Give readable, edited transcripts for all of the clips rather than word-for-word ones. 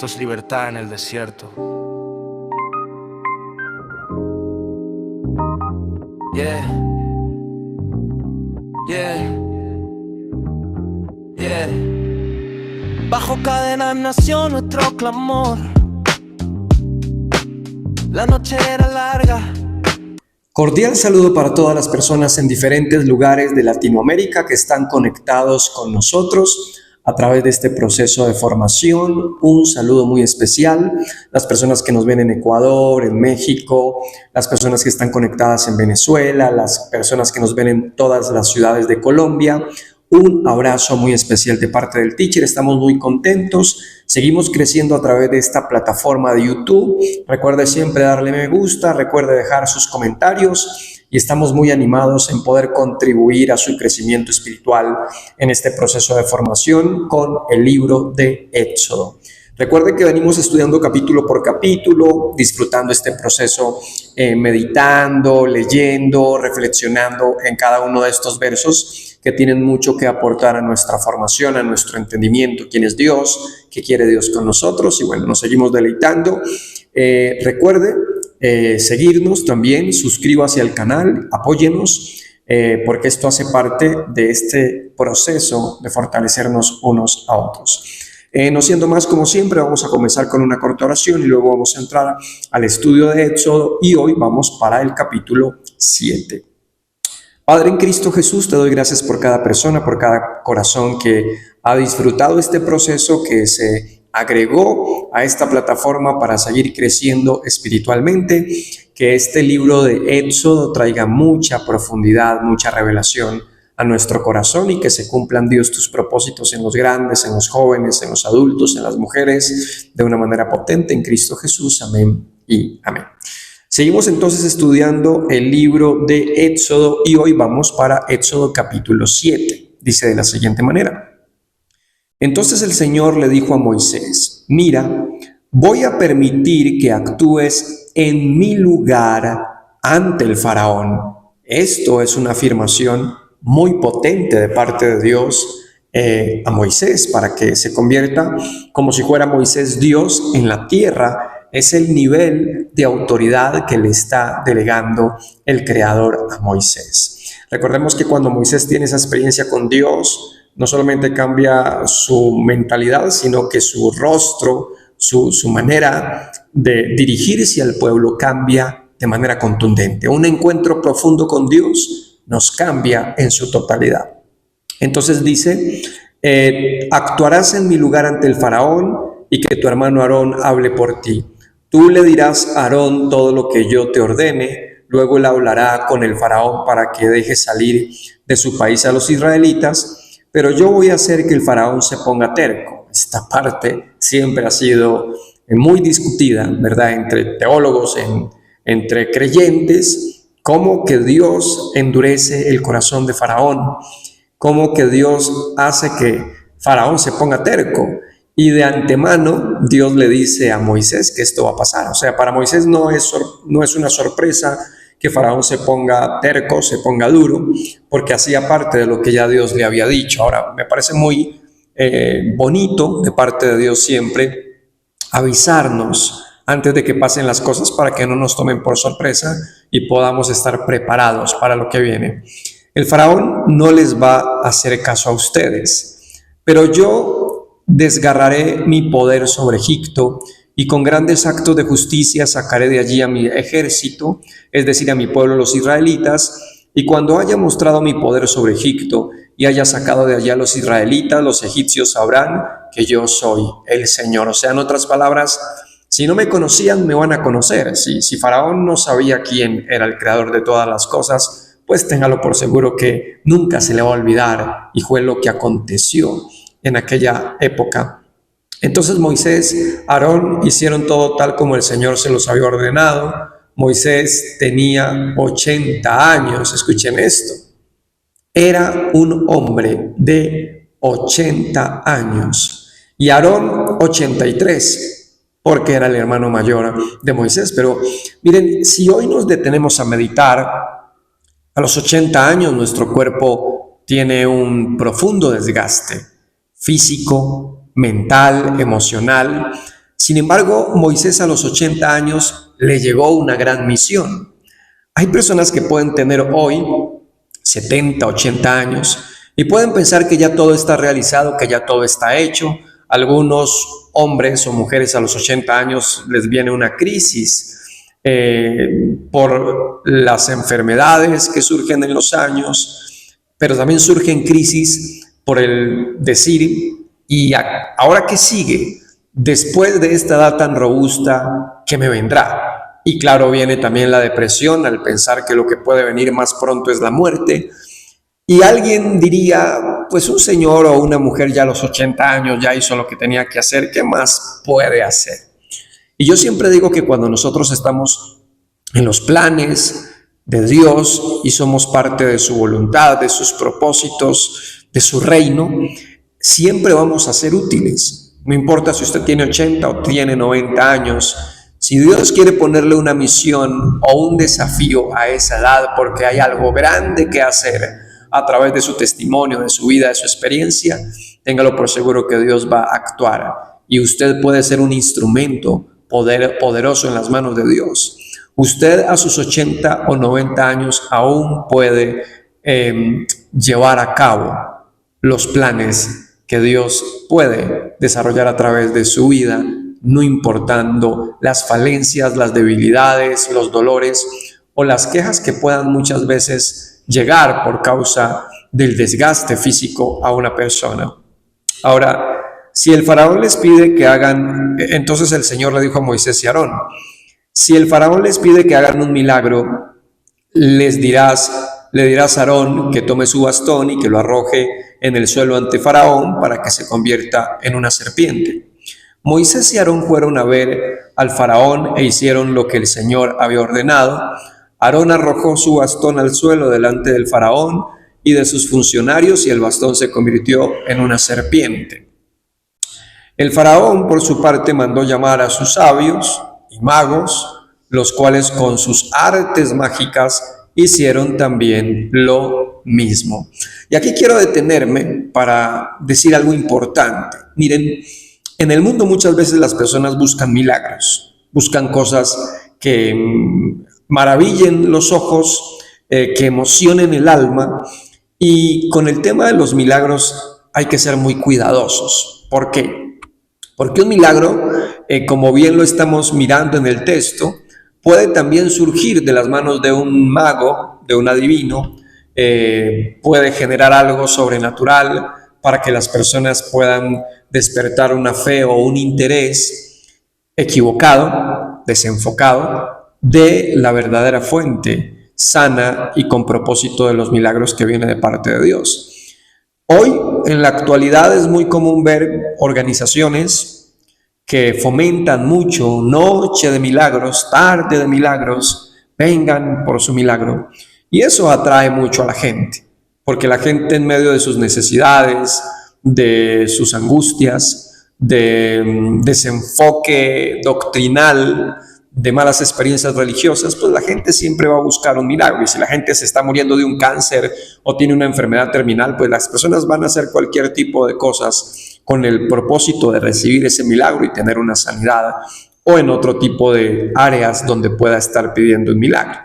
Esto es libertad en el desierto. Yeah, yeah, yeah. Bajo cadena nació nuestro clamor. La noche era larga. Cordial saludo para todas las personas en diferentes lugares de Latinoamérica que están conectados con nosotros a través de este proceso de formación. Un saludo muy especial, las personas que nos ven en Ecuador, en México, las personas que están conectadas en Venezuela, las personas que nos ven en todas las ciudades de Colombia. Un abrazo muy especial de parte del Teacher. Estamos muy contentos. Seguimos creciendo a través de esta plataforma de YouTube. Recuerde siempre darle me gusta, recuerde dejar sus comentarios y estamos muy animados en poder contribuir a su crecimiento espiritual en este proceso de formación con el libro de Éxodo. Recuerde que venimos estudiando capítulo por capítulo, disfrutando este proceso, meditando, leyendo, reflexionando en cada uno de estos versos que tienen mucho que aportar a nuestra formación, a nuestro entendimiento, quién es Dios, qué quiere Dios con nosotros, y bueno, nos seguimos deleitando. Recuerde seguirnos también, suscríbase al canal, apóyenos, porque esto hace parte de este proceso de fortalecernos unos a otros. No siendo más, como siempre, vamos a comenzar con una corta oración y luego vamos a entrar al estudio de Éxodo y hoy vamos para el capítulo 7. Padre, en Cristo Jesús, te doy gracias por cada persona, por cada corazón que ha disfrutado este proceso, que se agregó a esta plataforma para seguir creciendo espiritualmente, que este libro de Éxodo traiga mucha profundidad, mucha revelación a nuestro corazón y que se cumplan, Dios, tus propósitos en los grandes, en los jóvenes, en los adultos, en las mujeres, de una manera potente en Cristo Jesús. Amén y amén. Seguimos entonces estudiando el libro de Éxodo y hoy vamos para Éxodo capítulo 7. Dice de la siguiente manera: Entonces el Señor le dijo a Moisés: Mira, voy a permitir que actúes en mi lugar ante el faraón. Esto es una afirmación muy potente de parte de Dios a Moisés para que se convierta como si fuera Moisés Dios en la tierra. Es el nivel de autoridad que le está delegando el Creador a Moisés. Recordemos que cuando Moisés tiene esa experiencia con Dios, no solamente cambia su mentalidad, sino que su rostro, su manera de dirigirse al pueblo cambia de manera contundente. Un encuentro profundo con Dios nos cambia en su totalidad. Entonces dice: actuarás en mi lugar ante el faraón y que tu hermano Aarón hable por ti. Tú le dirás a Aarón todo lo que yo te ordene, luego él hablará con el faraón para que deje salir de su país a los israelitas, pero yo voy a hacer que el faraón se ponga terco. Esta parte siempre ha sido muy discutida, ¿verdad?, entre teólogos, entre creyentes, cómo que Dios endurece el corazón de Faraón, cómo que Dios hace que Faraón se ponga terco. Y de antemano Dios le dice a Moisés que esto va a pasar. O sea, para Moisés no es una sorpresa que Faraón se ponga terco, se ponga duro, porque hacía parte de lo que ya Dios le había dicho. Ahora, me parece muy bonito de parte de Dios siempre avisarnos antes de que pasen las cosas para que no nos tomen por sorpresa y podamos estar preparados para lo que viene. El faraón no les va a hacer caso a ustedes, pero yo desgarraré mi poder sobre Egipto y con grandes actos de justicia sacaré de allí a mi ejército, es decir, a mi pueblo los israelitas, y cuando haya mostrado mi poder sobre Egipto y haya sacado de allá a los israelitas, los egipcios sabrán que yo soy el Señor. O sea, en otras palabras, si no me conocían, me van a conocer. Si Faraón no sabía quién era el creador de todas las cosas, pues téngalo por seguro que nunca se le va a olvidar, y fue lo que aconteció en aquella época. Entonces Moisés, Aarón hicieron todo tal como el Señor se los había ordenado. Moisés tenía 80 años, escuchen esto. Era un hombre de 80 años y Aarón 83, porque era el hermano mayor de Moisés. Pero miren, si hoy nos detenemos a meditar, a los 80 años nuestro cuerpo tiene un profundo desgaste físico, mental, emocional. Sin embargo, Moisés a los 80 años le llegó una gran misión. Hay personas que pueden tener hoy 70, 80 años y pueden pensar que ya todo está realizado, que ya todo está hecho. Algunos hombres o mujeres a los 80 años les viene una crisis por las enfermedades que surgen en los años, pero también surgen crisis por el decir, ¿y ahora qué sigue? Después de esta edad tan robusta, ¿qué me vendrá? Y claro, viene también la depresión al pensar que lo que puede venir más pronto es la muerte. Y alguien diría, pues un señor o una mujer ya a los 80 años ya hizo lo que tenía que hacer, ¿qué más puede hacer? Y yo siempre digo que cuando nosotros estamos en los planes de Dios y somos parte de su voluntad, de sus propósitos, de su reino, siempre vamos a ser útiles. No importa si usted tiene 80 o tiene 90 años, si Dios quiere ponerle una misión o un desafío a esa edad porque hay algo grande que hacer a través de su testimonio, de su vida, de su experiencia, téngalo por seguro que Dios va a actuar y usted puede ser un instrumento poderoso en las manos de Dios. Usted a sus 80 o 90 años aún puede llevar a cabo los planes que Dios puede desarrollar a través de su vida, no importando las falencias, las debilidades, los dolores o las quejas que puedan muchas veces llegar por causa del desgaste físico a una persona. Ahora, si el faraón les pide que hagan, entonces el Señor le dijo a Moisés y Aarón, si el faraón les pide que hagan un milagro, le dirás a Aarón que tome su bastón y que lo arroje en el suelo ante Faraón para que se convierta en una serpiente. Moisés y Aarón fueron a ver al Faraón e hicieron lo que el Señor había ordenado. Aarón arrojó su bastón al suelo delante del Faraón y de sus funcionarios y el bastón se convirtió en una serpiente. El Faraón, por su parte, mandó llamar a sus sabios y magos, los cuales con sus artes mágicas hicieron también lo mismo. Y aquí quiero detenerme para decir algo importante. Miren, en el mundo muchas veces las personas buscan milagros, buscan cosas que maravillen los ojos, que emocionen el alma, y con el tema de los milagros hay que ser muy cuidadosos. ¿Por qué? Porque un milagro, como bien lo estamos mirando en el texto, puede también surgir de las manos de un mago, de un adivino, puede generar algo sobrenatural para que las personas puedan despertar una fe o un interés equivocado, desenfocado, de la verdadera fuente, sana y con propósito de los milagros que viene de parte de Dios. Hoy, en la actualidad, es muy común ver organizaciones que fomentan mucho noche de milagros, tarde de milagros, vengan por su milagro. Y eso atrae mucho a la gente, porque la gente en medio de sus necesidades, de sus angustias, de desenfoque doctrinal, de malas experiencias religiosas, pues la gente siempre va a buscar un milagro. Y si la gente se está muriendo de un cáncer o tiene una enfermedad terminal, pues las personas van a hacer cualquier tipo de cosas con el propósito de recibir ese milagro y tener una sanidad, o en otro tipo de áreas donde pueda estar pidiendo un milagro.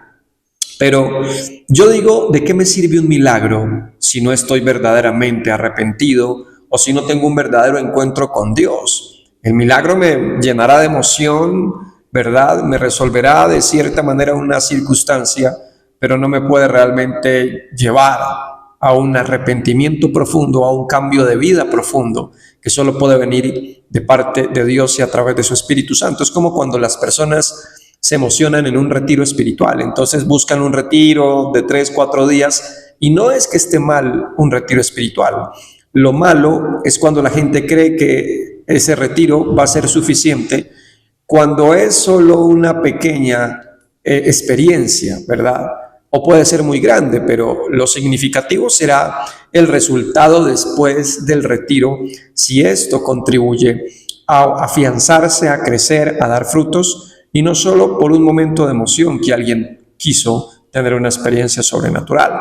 Pero yo digo, ¿de qué me sirve un milagro si no estoy verdaderamente arrepentido o si no tengo un verdadero encuentro con Dios? El milagro me llenará de emoción, ¿verdad? Me resolverá de cierta manera una circunstancia, pero no me puede realmente llevar a un arrepentimiento profundo, a un cambio de vida profundo, que solo puede venir de parte de Dios y a través de su Espíritu Santo. Es como cuando las personas se emocionan en un retiro espiritual, entonces buscan un retiro de 3, 4 días, y no es que esté mal un retiro espiritual. Lo malo es cuando la gente cree que ese retiro va a ser suficiente, cuando es solo una pequeña experiencia, ¿verdad? O puede ser muy grande, pero lo significativo será el resultado después del retiro, si esto contribuye a afianzarse, a crecer, a dar frutos, y no solo por un momento de emoción que alguien quiso tener una experiencia sobrenatural.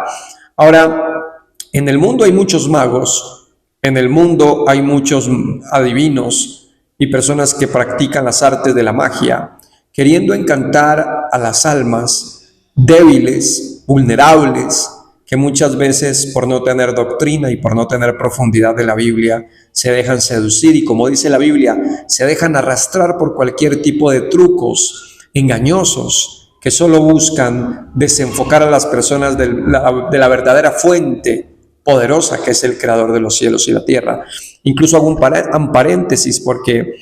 Ahora, en el mundo hay muchos magos, en el mundo hay muchos adivinos, y personas que practican las artes de la magia, queriendo encantar a las almas débiles, vulnerables, que muchas veces por no tener doctrina y por no tener profundidad de la Biblia, se dejan seducir y, como dice la Biblia, se dejan arrastrar por cualquier tipo de trucos engañosos que solo buscan desenfocar a las personas de la verdadera fuente poderosa que es el creador de los cielos y la tierra. Incluso hago un paréntesis, porque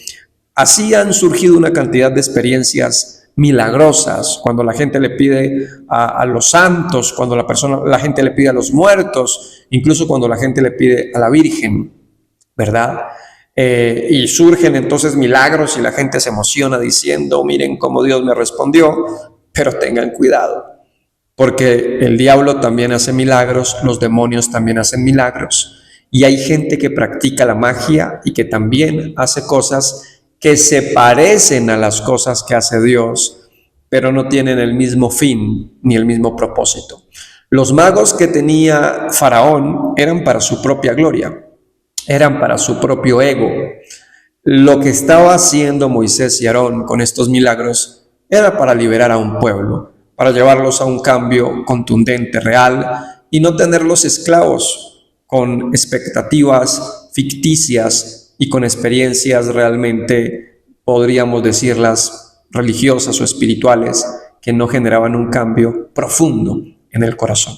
así han surgido una cantidad de experiencias milagrosas, cuando la gente le pide a los santos, cuando la gente le pide a los muertos, incluso cuando la gente le pide a la Virgen, ¿verdad? Y surgen entonces milagros y la gente se emociona diciendo, miren cómo Dios me respondió, pero tengan cuidado, porque el diablo también hace milagros, los demonios también hacen milagros, y hay gente que practica la magia y que también hace cosas que se parecen a las cosas que hace Dios, pero no tienen el mismo fin ni el mismo propósito. Los magos que tenía Faraón eran para su propia gloria, eran para su propio ego. Lo que estaba haciendo Moisés y Aarón con estos milagros era para liberar a un pueblo, para llevarlos a un cambio contundente, real, y no tenerlos esclavos con expectativas ficticias y con experiencias realmente, podríamos decirlas, religiosas o espirituales, que no generaban un cambio profundo en el corazón.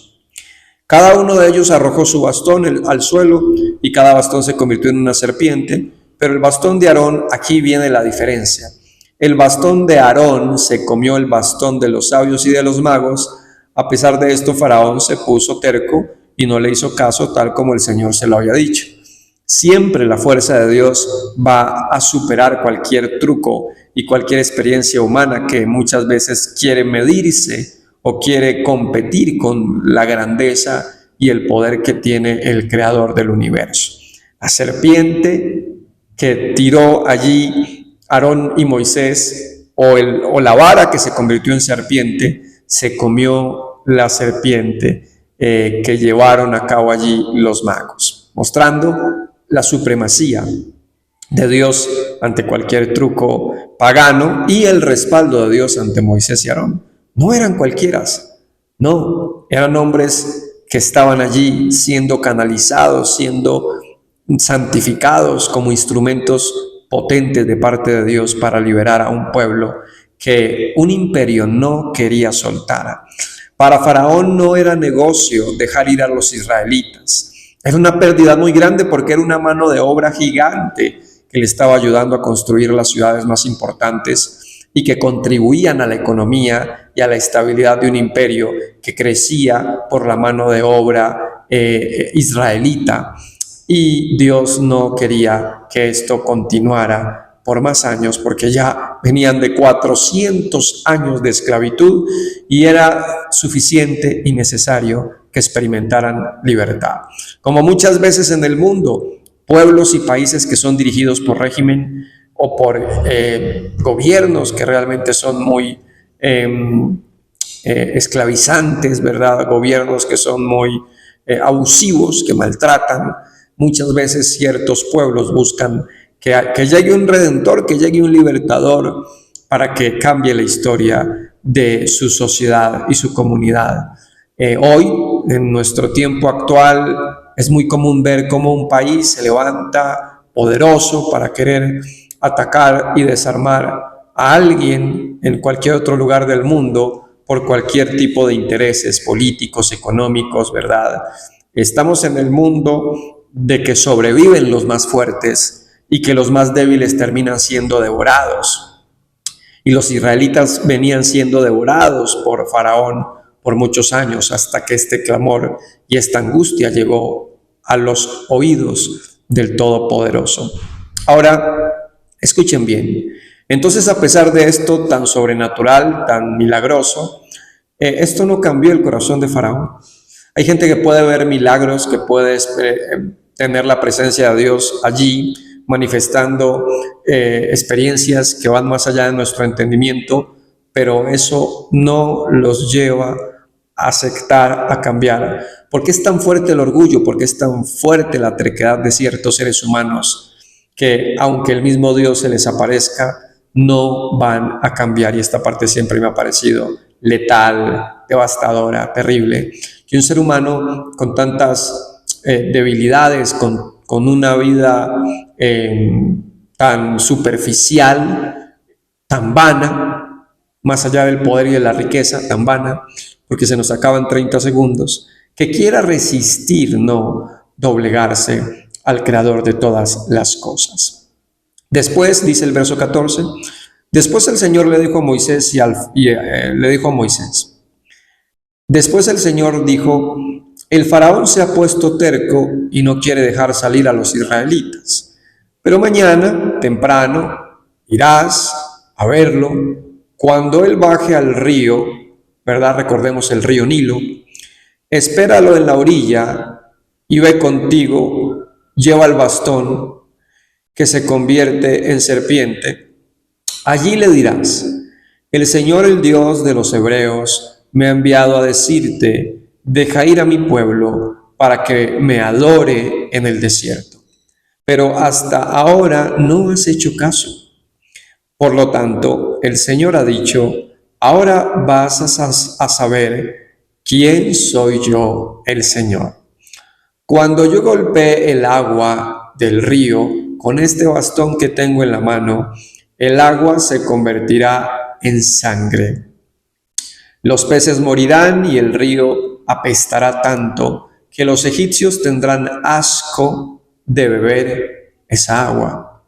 Cada uno de ellos arrojó su bastón al suelo y cada bastón se convirtió en una serpiente, pero el bastón de Aarón, aquí viene la diferencia. El bastón de Aarón se comió el bastón de los sabios y de los magos. A pesar de esto, Faraón se puso terco y no le hizo caso, tal como el Señor se lo había dicho. Siempre la fuerza de Dios va a superar cualquier truco y cualquier experiencia humana que muchas veces quiere medirse o quiere competir con la grandeza y el poder que tiene el creador del universo. La serpiente que tiró allí Aarón y Moisés, o la vara que se convirtió en serpiente, se comió la serpiente que llevaron a cabo allí los magos, mostrando la supremacía de Dios ante cualquier truco pagano y el respaldo de Dios ante Moisés y Aarón. No eran cualquieras, no, eran hombres que estaban allí siendo canalizados, siendo santificados como instrumentos potentes de parte de Dios para liberar a un pueblo que un imperio no quería soltar. Para Faraón no era negocio dejar ir a los israelitas. Era una pérdida muy grande porque era una mano de obra gigante que le estaba ayudando a construir las ciudades más importantes y que contribuían a la economía y a la estabilidad de un imperio que crecía por la mano de obra israelita. Y Dios no quería que esto continuara por más años, porque ya venían de 400 años de esclavitud y era suficiente y necesario que experimentaran libertad. Como muchas veces en el mundo, pueblos y países que son dirigidos por régimen o por gobiernos que realmente son muy esclavizantes, ¿verdad? Gobiernos que son muy abusivos, que maltratan. Muchas veces ciertos pueblos buscan que llegue un redentor, que llegue un libertador para que cambie la historia de su sociedad y su comunidad. Hoy, en nuestro tiempo actual, es muy común ver cómo un país se levanta poderoso para querer atacar y desarmar a alguien en cualquier otro lugar del mundo por cualquier tipo de intereses políticos, económicos, ¿verdad? Estamos en el mundo de que sobreviven los más fuertes y que los más débiles terminan siendo devorados. Y los israelitas venían siendo devorados por Faraón por muchos años, hasta que este clamor y esta angustia llegó a los oídos del Todopoderoso. Ahora, escuchen bien. Entonces, a pesar de esto tan sobrenatural, tan milagroso, esto no cambió el corazón de Faraón. Hay gente que puede ver milagros, que puede tener la presencia de Dios allí, manifestando experiencias que van más allá de nuestro entendimiento, pero eso no los lleva a aceptar, a cambiar. ¿Por qué es tan fuerte el orgullo? ¿Por qué es tan fuerte la terquedad de ciertos seres humanos que aunque el mismo Dios se les aparezca, no van a cambiar. Y esta parte siempre me ha parecido letal, devastadora, terrible. Que un ser humano con tantas debilidades, con una vida tan superficial, tan vana, más allá del poder y de la riqueza, tan vana, porque se nos acaban 30 segundos, que quiera resistir, no doblegarse al Creador de todas las cosas. Después, dice el verso 14, después el Señor le dijo a Moisés después el Señor dijo, el faraón se ha puesto terco y no quiere dejar salir a los israelitas, pero mañana, temprano, irás a verlo. Cuando él baje al río, ¿verdad? Recordemos el río Nilo, espéralo en la orilla y ve contigo, lleva el bastón que se convierte en serpiente. Allí le dirás, el Señor, el Dios de los hebreos, me ha enviado a decirte, deja ir a mi pueblo para que me adore en el desierto. Pero hasta ahora no has hecho caso. Por lo tanto, el Señor ha dicho, ahora vas a saber quién soy yo, el Señor. Cuando yo golpee el agua del río con este bastón que tengo en la mano, el agua se convertirá en sangre. Los peces morirán y el río apestará tanto que los egipcios tendrán asco de beber esa agua.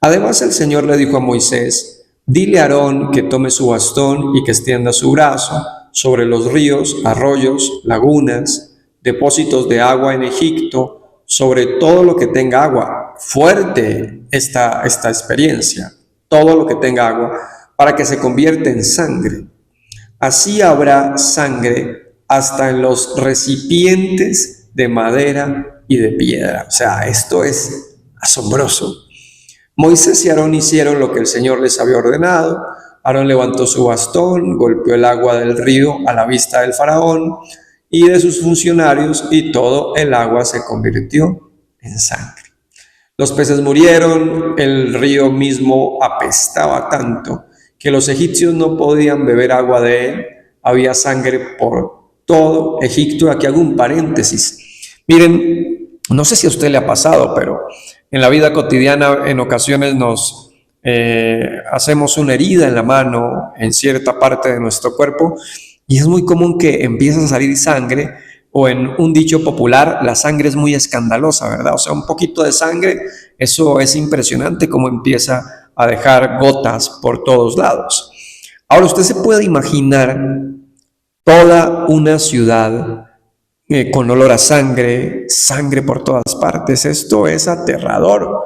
Además, el Señor le dijo a Moisés, dile a Aarón que tome su bastón y que extienda su brazo sobre los ríos, arroyos, lagunas, depósitos de agua en Egipto, sobre todo lo que tenga agua. Fuerte esta experiencia, todo lo que tenga agua, para que se convierta en sangre. Así habrá sangre hasta en los recipientes de madera y de piedra. O sea, esto es asombroso. Moisés y Aarón hicieron lo que el Señor les había ordenado. Aarón levantó su bastón, golpeó el agua del río a la vista del faraón y de sus funcionarios, y todo el agua se convirtió en sangre. Los peces murieron, el río mismo apestaba tanto que los egipcios no podían beber agua de él. Había sangre por todo Egipto. Aquí hago un paréntesis. Miren, no sé si a usted le ha pasado, pero en la vida cotidiana en ocasiones nos hacemos una herida en la mano, en cierta parte de nuestro cuerpo, y es muy común que empiece a salir sangre, o en un dicho popular, la sangre es muy escandalosa, ¿verdad? O sea, un poquito de sangre, eso es impresionante cómo empieza a dejar gotas por todos lados. Ahora, usted se puede imaginar toda una ciudad con olor a sangre, sangre por todas partes. Esto es aterrador,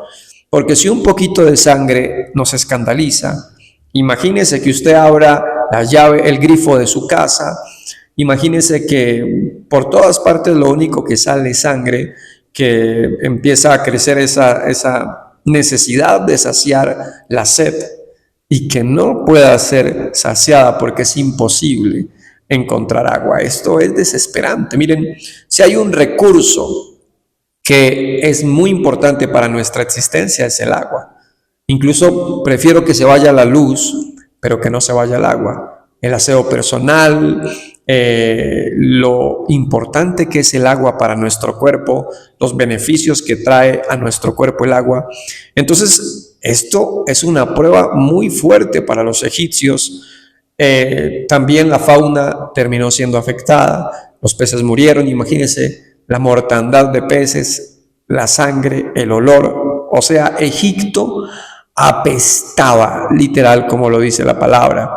porque si un poquito de sangre nos escandaliza, imagínese que usted abra la llave, el grifo de su casa, imagínese que por todas partes lo único que sale es sangre, que empieza a crecer esa necesidad de saciar la sed y que no pueda ser saciada porque es imposible encontrar agua. Esto es desesperante. Miren, si hay un recurso que es muy importante para nuestra existencia, es el agua. Incluso prefiero que se vaya la luz, pero que no se vaya el agua. El aseo personal, lo importante que es el agua para nuestro cuerpo, los beneficios que trae a nuestro cuerpo el agua. Entonces, esto es una prueba muy fuerte para los egipcios. También la fauna terminó siendo afectada, los peces murieron. Imagínense la mortandad de peces, la sangre, el olor. O sea, Egipto apestaba, literal, como lo dice la palabra.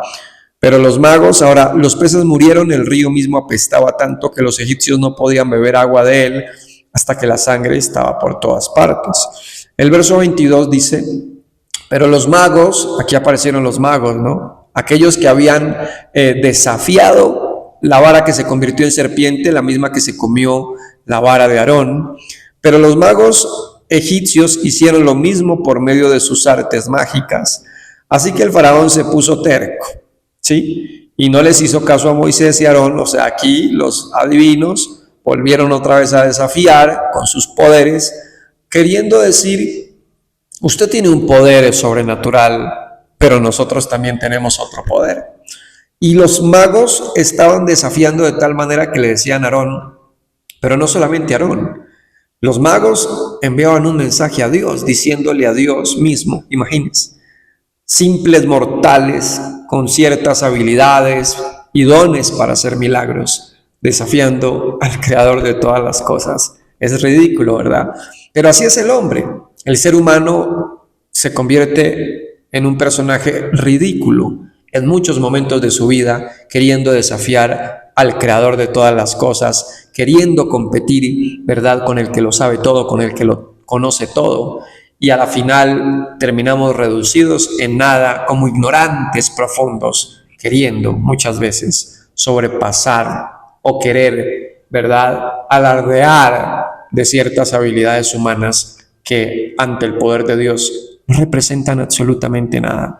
Pero los magos, ahora, los peces murieron, el río mismo apestaba tanto que los egipcios no podían beber agua de él hasta que la sangre estaba por todas partes. El verso 22 dice, pero los magos, aquí aparecieron los magos, ¿no? Aquellos que habían desafiado la vara que se convirtió en serpiente, la misma que se comió la vara de Aarón. Pero los magos egipcios hicieron lo mismo por medio de sus artes mágicas. Así que el faraón se puso terco, ¿sí? Y no les hizo caso a Moisés y Aarón. O sea, aquí los adivinos volvieron otra vez a desafiar con sus poderes, queriendo decir usted tiene un poder sobrenatural, pero nosotros también tenemos otro poder. Y los magos estaban desafiando de tal manera que le decían a Aarón, pero no solamente a Aarón, los magos enviaban un mensaje a Dios, diciéndole a Dios mismo, imagínense, simples mortales con ciertas habilidades y dones para hacer milagros, desafiando al creador de todas las cosas. Es ridículo, ¿verdad? Pero así es el hombre. El ser humano se convierte en un personaje ridículo en muchos momentos de su vida, queriendo desafiar al creador de todas las cosas, queriendo competir, ¿verdad?, con el que lo sabe todo, con el que lo conoce todo. Y a la final terminamos reducidos en nada, como ignorantes profundos, queriendo muchas veces sobrepasar o querer, ¿verdad?, alardear de ciertas habilidades humanas que ante el poder de Dios no representan absolutamente nada.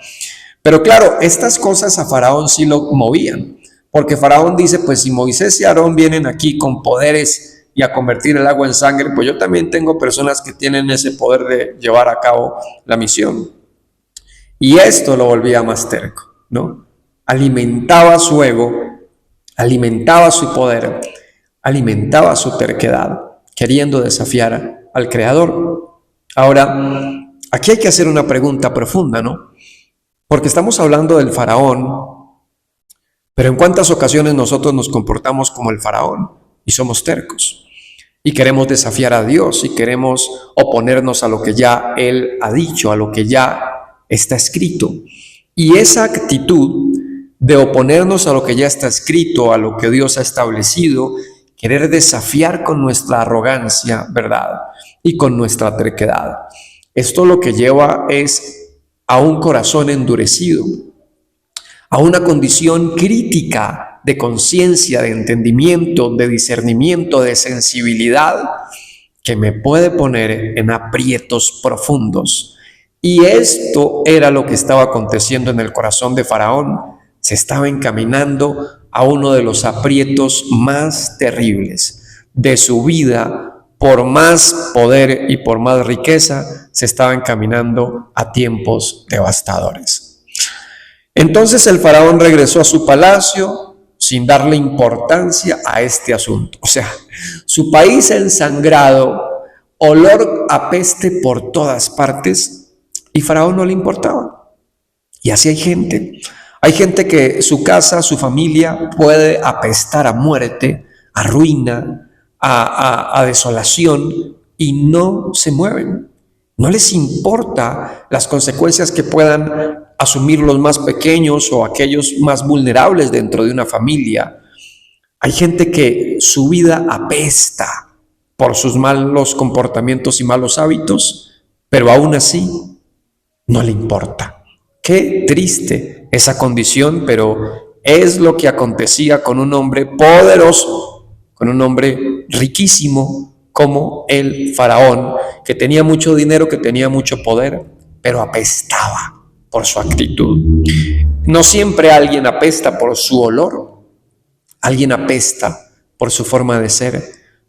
Pero claro, estas cosas a Faraón sí lo movían, porque Faraón dice, pues si Moisés y Aarón vienen aquí con poderes y a convertir el agua en sangre, pues yo también tengo personas que tienen ese poder de llevar a cabo la misión. Y esto lo volvía más terco, ¿no? Alimentaba su ego, alimentaba su poder, alimentaba su terquedad, queriendo desafiar al Creador. Ahora, aquí hay que hacer una pregunta profunda, ¿no? Porque estamos hablando del faraón, pero ¿en cuántas ocasiones nosotros nos comportamos como el faraón y somos tercos? Y queremos desafiar a Dios y queremos oponernos a lo que ya Él ha dicho, a lo que ya está escrito. Y esa actitud de oponernos a lo que ya está escrito, a lo que Dios ha establecido, querer desafiar con nuestra arrogancia, ¿verdad?, y con nuestra terquedad. Esto lo que lleva es a un corazón endurecido, a una condición crítica de conciencia, de entendimiento, de discernimiento, de sensibilidad, que me puede poner en aprietos profundos. Y esto era lo que estaba aconteciendo en el corazón de Faraón. Se estaba encaminando a uno de los aprietos más terribles de su vida. Por más poder y por más riqueza, se estaba encaminando a tiempos devastadores. Entonces el faraón regresó a su palacio sin darle importancia a este asunto. O sea, su país ensangrado, olor a peste por todas partes, y faraón no le importaba. Y así hay gente. Hay gente que su casa, su familia puede apestar a muerte, a ruina, a desolación, y no se mueven. No les importa las consecuencias que puedan asumir los más pequeños o aquellos más vulnerables dentro de una familia. Hay gente que su vida apesta por sus malos comportamientos y malos hábitos, pero aún así no le importa. Qué triste esa condición, pero es lo que acontecía con un hombre poderoso, con un hombre riquísimo como el faraón, que tenía mucho dinero, que tenía mucho poder, pero apestaba por su actitud. No siempre alguien apesta por su olor, alguien apesta por su forma de ser,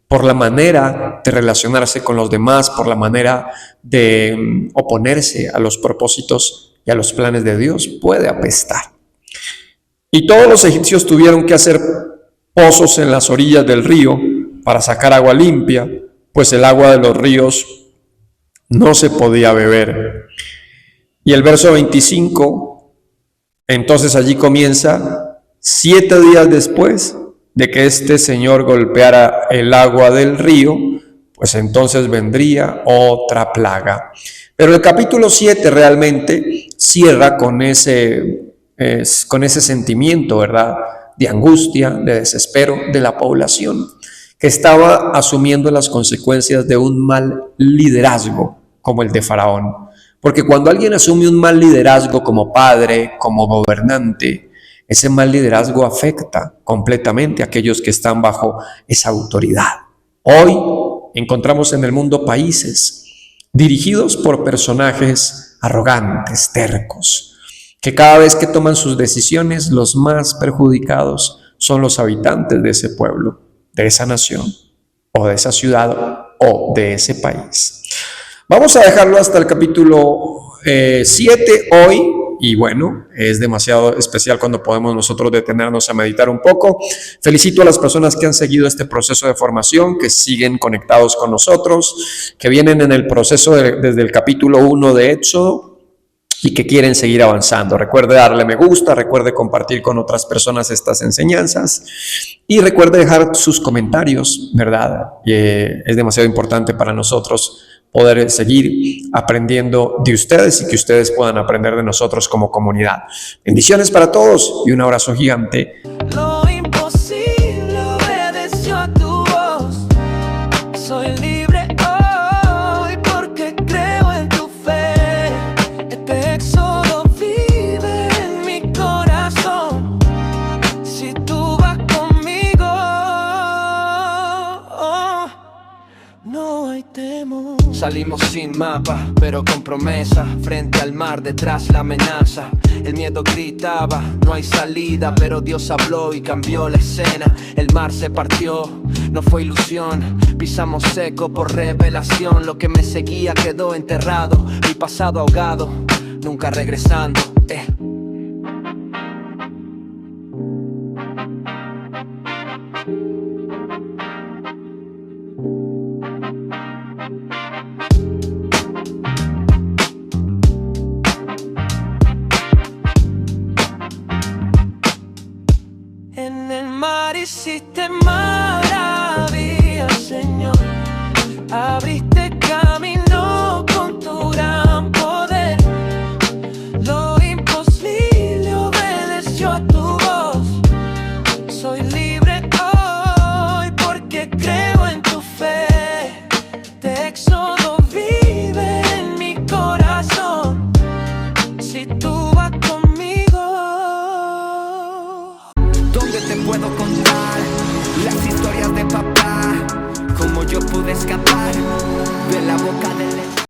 por la manera de relacionarse con los demás, por la manera de oponerse a los propósitos y a los planes de Dios. Puede apestar. Y todos los egipcios tuvieron que hacer pozos en las orillas del río para sacar agua limpia, pues el agua de los ríos no se podía beber. Y el verso 25, entonces allí comienza: 7 días después de que este señor golpeara el agua del río, pues entonces vendría otra plaga. Pero el capítulo 7 realmente cierra con ese sentimiento, ¿verdad?, de angustia, de desespero de la población, que estaba asumiendo las consecuencias de un mal liderazgo como el de Faraón. Porque cuando alguien asume un mal liderazgo como padre, como gobernante, ese mal liderazgo afecta completamente a aquellos que están bajo esa autoridad. Hoy encontramos en el mundo países dirigidos por personajes arrogantes, tercos, que cada vez que toman sus decisiones, los más perjudicados son los habitantes de ese pueblo, de esa nación, o de esa ciudad, o de ese país. Vamos a dejarlo hasta el capítulo 7 hoy. Y bueno, es demasiado especial cuando podemos nosotros detenernos a meditar un poco. Felicito a las personas que han seguido este proceso de formación, que siguen conectados con nosotros, que vienen en el proceso desde el capítulo 1 de Éxodo y que quieren seguir avanzando. Recuerde darle me gusta, recuerde compartir con otras personas estas enseñanzas y recuerde dejar sus comentarios, ¿verdad? Es demasiado importante para nosotros poder seguir aprendiendo de ustedes y que ustedes puedan aprender de nosotros como comunidad. Bendiciones para todos y un abrazo gigante. Lo imposible obedeció a tu voz. Soy libre hoy porque creo en tu fe. Este éxodo vive en mi corazón. Si tú vas conmigo, no hay temor. Salimos sin mapa, pero con promesa. Frente al mar, detrás la amenaza. El miedo gritaba, no hay salida, pero Dios habló y cambió la escena. El mar se partió, no fue ilusión. Pisamos seco por revelación. Lo que me seguía quedó enterrado. Mi pasado ahogado, nunca regresando. En el mar hiciste maravillas, Señor. Abriste camino con tu gran poder. Lo imposible obedeció a tu voz. Soy libre hoy porque creo en tu fe. Este éxodo vive en mi corazón. Si tú vas conmigo, ¿dónde te puedo contar las historias de papá? Cómo yo pude escapar de la boca del león.